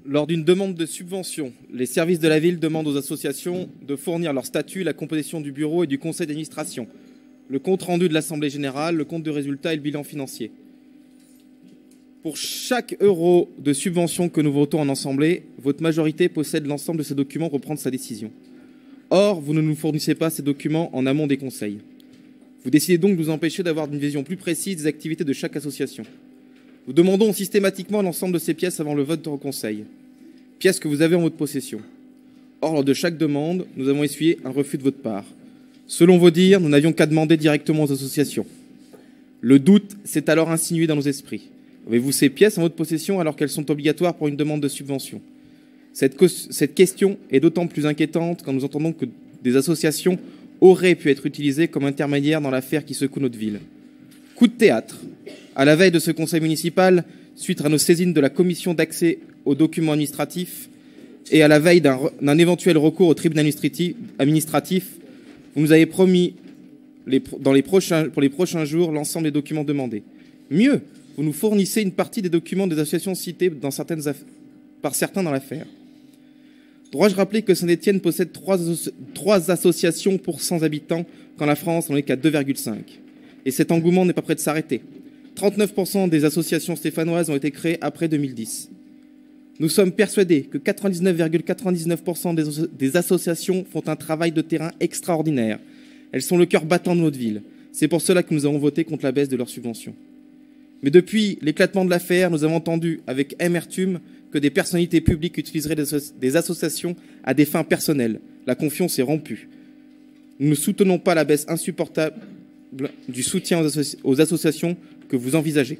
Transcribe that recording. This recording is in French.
Lors d'une demande de subvention, les services de la ville demandent aux associations de fournir leur statut, la composition du bureau et du conseil d'administration, le compte-rendu de l'Assemblée générale, le compte de résultat et le bilan financier. Pour chaque euro de subvention que nous votons en Assemblée, votre majorité possède l'ensemble de ces documents pour prendre sa décision. Or, vous ne nous fournissez pas ces documents en amont des conseils. Vous décidez donc de nous empêcher d'avoir une vision plus précise des activités de chaque association. Nous demandons systématiquement l'ensemble de ces pièces avant le vote au conseil, pièces que vous avez en votre possession. Or, lors de chaque demande, nous avons essuyé un refus de votre part. Selon vos dires, nous n'avions qu'à demander directement aux associations. Le doute s'est alors insinué dans nos esprits. Avez-vous ces pièces en votre possession alors qu'elles sont obligatoires pour une demande de subvention ? Cette question est d'autant plus inquiétante quand nous entendons que des associations auraient pu être utilisées comme intermédiaires dans l'affaire qui secoue notre ville. Coup de théâtre. À la veille de ce conseil municipal, suite à nos saisines de la commission d'accès aux documents administratifs et à la veille d'un éventuel recours au tribunal administratif, vous nous avez promis pour les prochains jours l'ensemble des documents demandés. Mieux, vous nous fournissez une partie des documents des associations citées par certains dans l'affaire. Dois-je rappeler que Saint-Étienne possède 3 associations pour 100 habitants, quand la France n'en est qu'à 2,5. Et cet engouement n'est pas prêt de s'arrêter. 39% des associations stéphanoises ont été créées après 2010. Nous sommes persuadés que 99,99% des associations font un travail de terrain extraordinaire. Elles sont le cœur battant de notre ville. C'est pour cela que nous avons voté contre la baisse de leurs subventions. Mais depuis l'éclatement de l'affaire, nous avons entendu avec amertume que des personnalités publiques utiliseraient des associations à des fins personnelles. La confiance est rompue. Nous ne soutenons pas la baisse insupportable du soutien aux associations que vous envisagez.